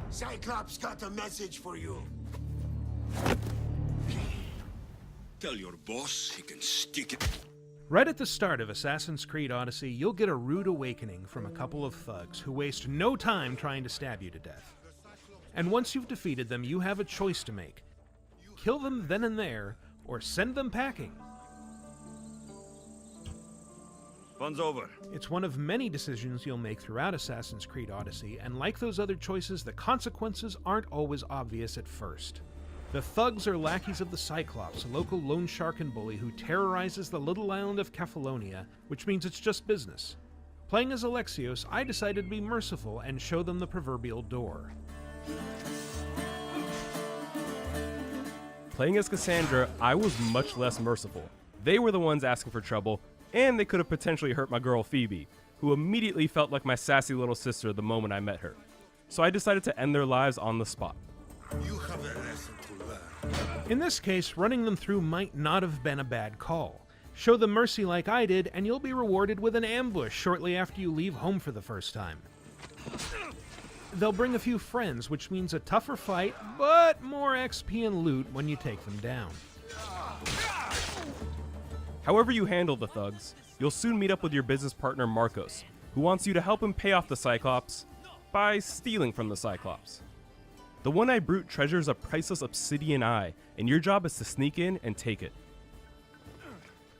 Cyclops got a message for you. Tell your boss he can stick it. Right at the start of Assassin's Creed Odyssey, you'll get a rude awakening from a couple of thugs who waste no time trying to stab you to death. And once you've defeated them, you have a choice to make. Kill them then and there, or send them packing. Fun's over. It's one of many decisions you'll make throughout Assassin's Creed Odyssey, and like those other choices, the consequences aren't always obvious at first. The thugs are lackeys of the Cyclops, a local loan shark and bully who terrorizes the little island of Kefalonia, which means it's just business. Playing as Alexios, I decided to be merciful and show them the proverbial door. Playing as Cassandra, I was much less merciful. They were the ones asking for trouble, and they could have potentially hurt my girl Phoebe, who immediately felt like my sassy little sister the moment I met her. So I decided to end their lives on the spot. You have a lesson to learn. In this case, running them through might not have been a bad call. Show them mercy like I did, and you'll be rewarded with an ambush shortly after you leave home for the first time. They'll bring a few friends, which means a tougher fight, but more XP and loot when you take them down. However you handle the thugs, you'll soon meet up with your business partner Marcos, who wants you to help him pay off the Cyclops by stealing from the Cyclops. The one-eyed brute treasures a priceless obsidian eye, and your job is to sneak in and take it.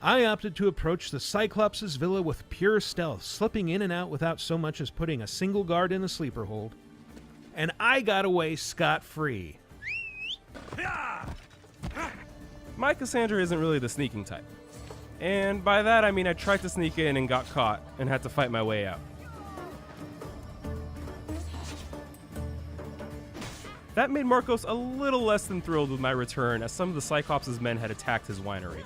I opted to approach the Cyclops' villa with pure stealth, slipping in and out without so much as putting a single guard in a sleeper hold. And I got away scot-free. My Cassandra isn't really the sneaking type. And by that I mean I tried to sneak in and got caught and had to fight my way out. That made Marcos a little less than thrilled with my return, as some of the Cyclops' men had attacked his winery.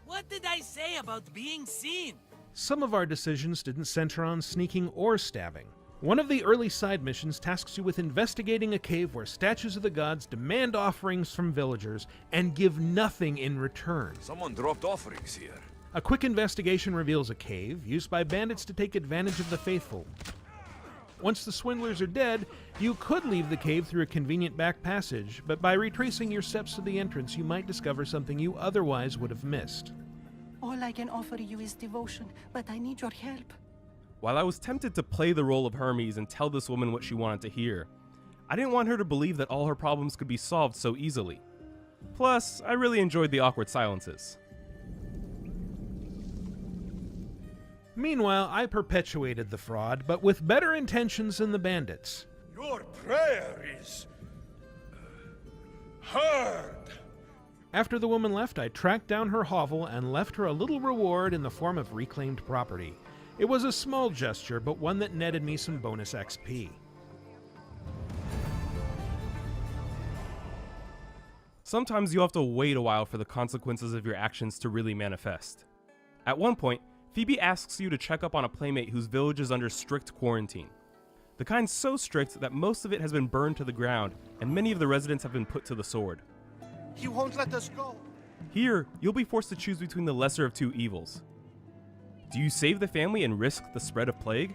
What did I say about being seen? Some of our decisions didn't center on sneaking or stabbing. One of the early side missions tasks you with investigating a cave where statues of the gods demand offerings from villagers and give nothing in return. Someone dropped offerings here. A quick investigation reveals a cave used by bandits to take advantage of the faithful. Once the swindlers are dead, you could leave the cave through a convenient back passage, but by retracing your steps to the entrance, you might discover something you otherwise would have missed. All I can offer you is devotion, but I need your help. While I was tempted to play the role of Hermes and tell this woman what she wanted to hear, I didn't want her to believe that all her problems could be solved so easily. Plus, I really enjoyed the awkward silences. Meanwhile, I perpetuated the fraud, but with better intentions than the bandits. Your prayer is heard. After the woman left, I tracked down her hovel and left her a little reward in the form of reclaimed property. It was a small gesture, but one that netted me some bonus XP. Sometimes you have to wait a while for the consequences of your actions to really manifest. At one point, Phoebe asks you to check up on a playmate whose village is under strict quarantine. The kind so strict that most of it has been burned to the ground, and many of the residents have been put to the sword. He won't let us go. Here, you'll be forced to choose between the lesser of two evils. Do you save the family and risk the spread of plague?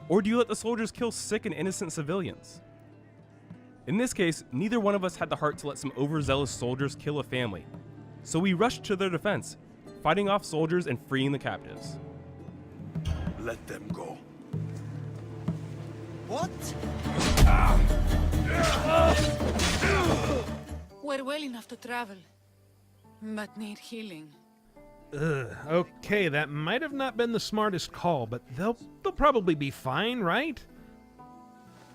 Or do you let the soldiers kill sick and innocent civilians? In this case, neither one of us had the heart to let some overzealous soldiers kill a family, so we rushed to their defense, fighting off soldiers and freeing the captives. Let them go. What? We're well enough to travel, but need healing. Okay, that might have not been the smartest call, but they'll probably be fine, right?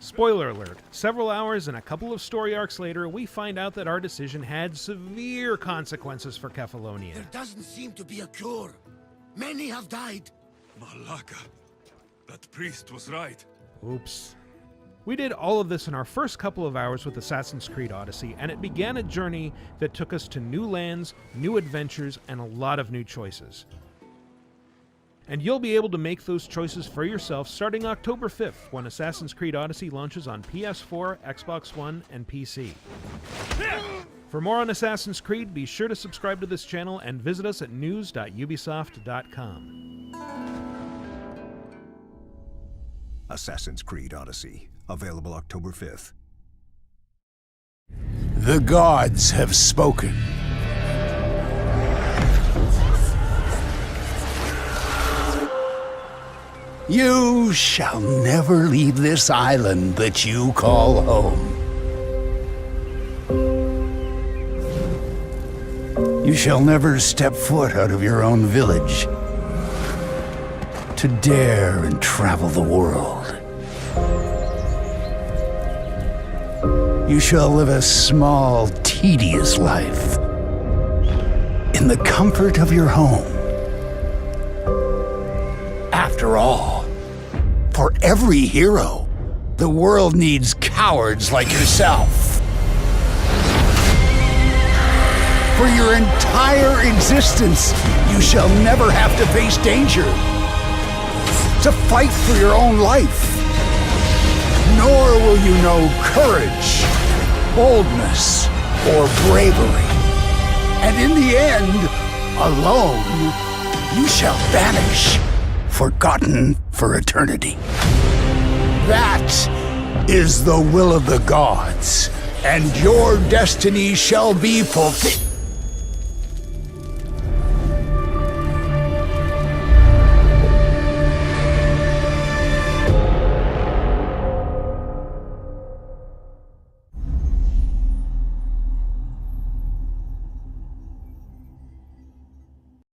Spoiler alert, several hours and a couple of story arcs later, we find out that our decision had severe consequences for Kefalonia. There doesn't seem to be a cure. Many have died. Malaka. That priest was right. Oops. We did all of this in our first couple of hours with Assassin's Creed Odyssey, and it began a journey that took us to new lands, new adventures, and a lot of new choices. And you'll be able to make those choices for yourself starting October 5th, when Assassin's Creed Odyssey launches on PS4, Xbox One, and PC. For more on Assassin's Creed, be sure to subscribe to this channel and visit us at news.ubisoft.com. Assassin's Creed Odyssey, available October 5th. The gods have spoken. You shall never leave this island that you call home. You shall never step foot out of your own village to dare and travel the world. You shall live a small, tedious life in the comfort of your home. After all, for every hero, the world needs cowards like yourself. For your entire existence, you shall never have to face danger, to fight for your own life. Nor will you know courage, boldness, or bravery. And in the end, alone, you shall vanish, forgotten for eternity. That is the will of the gods, and your destiny shall be fulfilled.